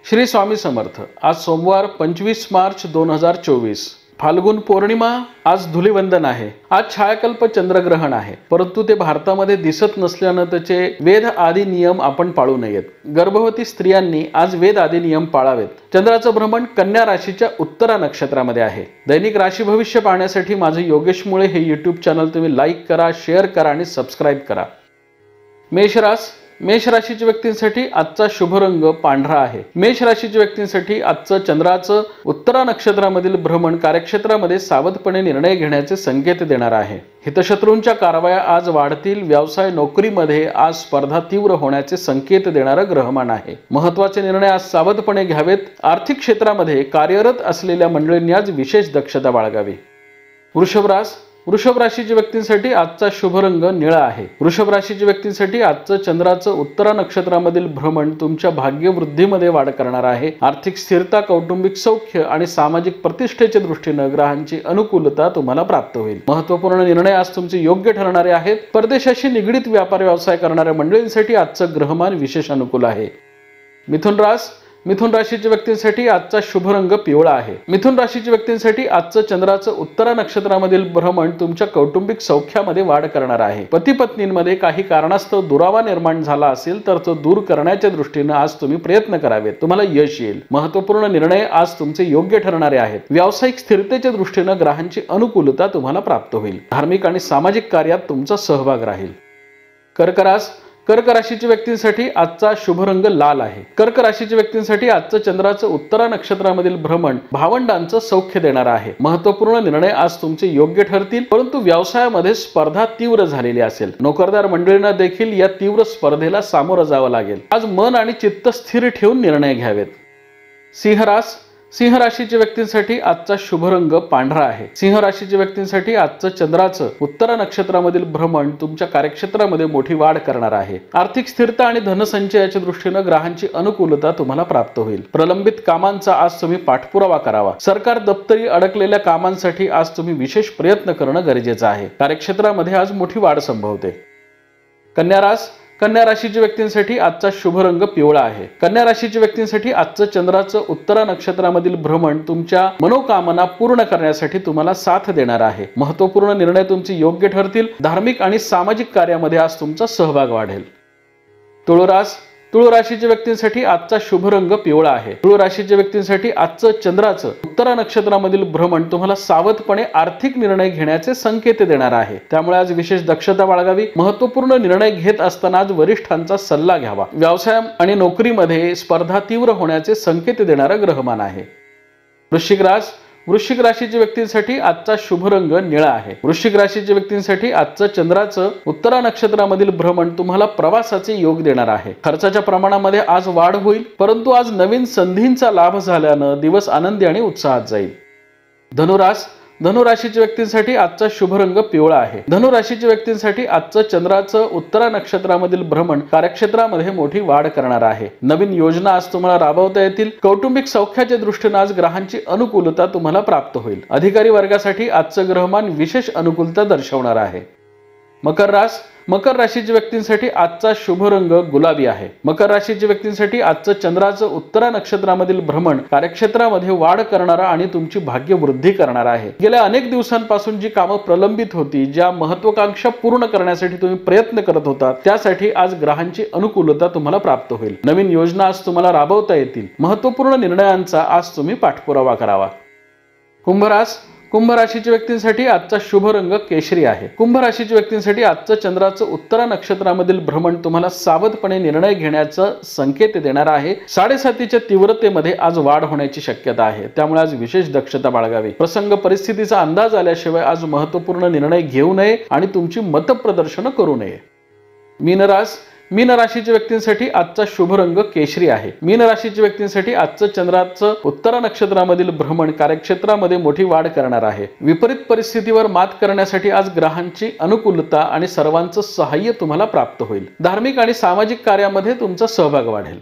श्री स्वामी समर्थ। आज सोमवार 25 मार्च 2024, फाल्गुन पौर्णिमा। आज धुलीवंदन आहे। आज छायाकल्प चंद्रग्रहण आहे, परंतु ते भारतामध्ये दिसत नसल्याने त्याचे वेद आदी नियम आपण पाळू नयेत। गर्भवती स्त्रियांनी आज वेद आदी नियम पाळावेत। चंद्राचं भ्रमण कन्या राशीच्या उत्तरा नक्षत्रामध्ये आहे। दैनिक राशी भविष्य पाहण्यासाठी माझे योगेश मुळे हे YouTube चॅनल तुम्ही लाईक करा, शेअर करा आणि सबस्क्राइब करा। मेष राशीच्या व्यक्तींसाठी आजचा शुभ रंग पांढरा आहे। मेष राशीच्या व्यक्तींसाठी आजचं चंद्राचं उत्तरा नक्षत्रामधील भ्रमण कार्यक्षेत्रामध्ये सावधपणे निर्णय घेण्याचे संकेत देणार आहे। हितशत्रूंच्या कारवाया आज वाढतील। व्यवसाय नोकरीमध्ये आज स्पर्धा तीव्र होण्याचे संकेत देणारं ग्रहमान आहे। महत्त्वाचे निर्णय आज सावधपणे घ्यावेत। आर्थिक क्षेत्रामध्ये कार्यरत असलेल्या मंडळींनी आज विशेष दक्षता बाळगावी। वृषभ राशीच्या व्यक्तींसाठी आजचा शुभ रंग निळा आहे। वृषभ राशीच्या व्यक्तींसाठी आजचं चंद्राचं उत्तरा नक्षत्रामधील भ्रमण तुमच्या भाग्यवृद्धीमध्ये वाढ करणार आहे। आर्थिक स्थिरता, कौटुंबिक सौख्य आणि सामाजिक प्रतिष्ठेच्या दृष्टीने ग्रहांची अनुकूलता तुम्हाला प्राप्त होईल। महत्त्वपूर्ण निर्णय आज तुमचे योग्य ठरणारे आहेत। परदेशाशी निगडीत व्यापार व्यवसाय करणाऱ्या मंडळींसाठी आजचं ग्रहमान विशेष अनुकूल आहे। मिथुन राशीच्या व्यक्तींसाठी आजचा शुभ रंग पिवळा आहे। मिथुन राशीच्या व्यक्तींसाठी आजचं चंद्राचं उत्तरा नक्षत्रामधील भ्रमण तुमच्या कौटुंबिक सौख्यामध्ये वाढ करणार आहे। पती पत्नींमध्ये काही कारणास्तव दुरावा निर्माण झाला असेल तर तो दूर करण्याच्या दृष्टीने आज तुम्ही प्रयत्न करावेत, तुम्हाला यश येईल। महत्त्वपूर्ण निर्णय आज तुमचे योग्य ठरणारे आहेत। व्यावसायिक स्थिरतेच्या दृष्टीने ग्रहांची अनुकूलता तुम्हाला प्राप्त होईल। धार्मिक आणि सामाजिक कार्यात तुमचा सहभाग राहील। कर्क राशीच्या व्यक्तींसाठी आजचा शुभ रंग लाल आहे। कर्क राशीच्या व्यक्तींसाठी आजचं चंद्राचं उत्तरा नक्षत्रामधील भ्रमण भावंडांचं सौख्य देणार आहे। महत्त्वपूर्ण निर्णय आज तुमचे योग्य ठरतील, परंतु व्यवसायामध्ये स्पर्धा तीव्र झालेली असेल। नोकरदार मंडळींना देखील या तीव्र स्पर्धेला सामोरं जावं लागेल। आज मन आणि चित्त स्थिर ठेवून निर्णय घ्यावेत। सिंह राशीच्या व्यक्तींसाठी आजचा शुभ रंग पांढरा आहे। सिंह राशीच्या व्यक्तींसाठी आजचं चंद्राचं उत्तरा नक्षत्रामधील भ्रमण तुमच्या कार्यक्षेत्रामध्ये मोठी वाढ करणार आहे। आर्थिक स्थिरता आणि धनसंचयाच्या दृष्टीने ग्रहांची अनुकूलता तुम्हाला प्राप्त होईल। प्रलंबित कामांचा आज तुम्ही पाठपुरावा करावा। सरकार दप्तरी अडकलेल्या कामांसाठी आज तुम्ही विशेष प्रयत्न करणं गरजेचं आहे। कार्यक्षेत्रामध्ये आज मोठी वाढ संभवते। कन्या राशीच्या व्यक्तींसाठी आजचा शुभ रंग पिवळा आहे। कन्या राशीच्या व्यक्तींसाठी आजचं चंद्राचं उत्तरा नक्षत्रामधील भ्रमण तुमच्या मनोकामना पूर्ण करण्यासाठी तुम्हाला साथ देणार आहे। महत्त्वपूर्ण निर्णय तुमचे योग्य ठरतील। धार्मिक आणि सामाजिक कार्यामध्ये आज तुमचा सहभाग वाढेल। तुळ राशीच्या व्यक्तींसाठी आजचा शुभ रंग पिवळा आहे। तुळ राशीच्या व्यक्तींसाठी आजचं चंद्राचं उत्तरा नक्षत्रामधील भ्रमण तुम्हाला सावधपणे आर्थिक निर्णय घेण्याचे संकेत देणार आहे। त्यामुळे आज विशेष दक्षता बाळगावी। महत्त्वपूर्ण निर्णय घेत असताना आज वरिष्ठांचा सल्ला घ्यावा। व्यवसाय आणि नोकरीमध्ये स्पर्धा तीव्र होण्याचे संकेत देणारं ग्रहमान आहे। वृश्चिक राशीच्या व्यक्तींसाठी आजचा शुभ रंग निळा आहे। वृश्चिक राशीच्या व्यक्तींसाठी आजचं चंद्राचं उत्तरा नक्षत्रामधील भ्रमण तुम्हाला प्रवासाचे योग देणार आहे। खर्चाच्या प्रमाणामध्ये आज वाढ होईल, परंतु आज नवीन संधींचा लाभ झाल्याने दिवस आनंदी आणि उत्साहात जाईल। धनुराशीच्या व्यक्तींसाठी आजचा शुभ रंग पिवळा आहे। धनुराशीच्या व्यक्तींसाठी आजचं चंद्राचं उत्तरा नक्षत्रामधील भ्रमण कार्यक्षेत्रामध्ये मोठी वाढ करणार आहे। नवीन योजना आज तुम्हाला राबवता येतील। कौटुंबिक सौख्याच्या दृष्टीने आज ग्रहांची अनुकूलता तुम्हाला प्राप्त होईल। अधिकारी वर्गासाठी आजचं ग्रहमान विशेष अनुकूलता दर्शवणार आहे। मकर राशीच्या व्यक्तींसाठी आजचा शुभ रंग गुलाबी आहे। मकर राशीच्या व्यक्तींसाठी आजचं चंद्राचं उत्तरा नक्षत्रामधील भ्रमण कार्यक्षेत्रामध्ये वाढ करणारा आणि तुमची भाग्यवृद्धी करणार आहे। गेल्या अनेक दिवसांपासून जी कामं प्रलंबित होती, ज्या महत्त्वाकांक्षा पूर्ण करण्यासाठी तुम्ही प्रयत्न करत होता, त्यासाठी आज ग्रहांची अनुकूलता तुम्हाला प्राप्त होईल। नवीन योजना आज तुम्हाला राबवता येतील। महत्त्वपूर्ण निर्णयांचा आज तुम्ही पाठपुरावा करावा। कुंभ राशीच्या व्यक्तींसाठी आजचा शुभ रंग केशरी आहे। कुंभ राशीच्या व्यक्तींसाठी आजचं चंद्राचं उत्तरा नक्षत्रामधील भ्रमण तुम्हाला सावधपणे निर्णय घेण्याचा संकेत देणार आहे। 7:30च्या तीव्रतेमध्ये आज वाढ होण्याची शक्यता आहे। त्यामुळे आज विशेष दक्षता बाळगावी। प्रसंग परिस्थितीचा अंदाज आल्याशिवाय आज महत्त्वपूर्ण निर्णय घेऊ नये आणि तुमची मतप्रदर्शन करू नये। मीन राशीच्या व्यक्तींसाठी आजचा शुभ रंग केशरी आहे। मीन राशीच्या व्यक्तींसाठी आजचं चंद्राचं उत्तरा नक्षत्रामधील भ्रमण कार्यक्षेत्रामध्ये मोठी वाढ करणार आहे। विपरीत परिस्थितीवर मात करण्यासाठी आज ग्रहांची अनुकूलता आणि सर्वांचं सहाय्य तुम्हाला प्राप्त होईल। धार्मिक आणि सामाजिक कार्यामध्ये तुमचा सहभाग वाढेल।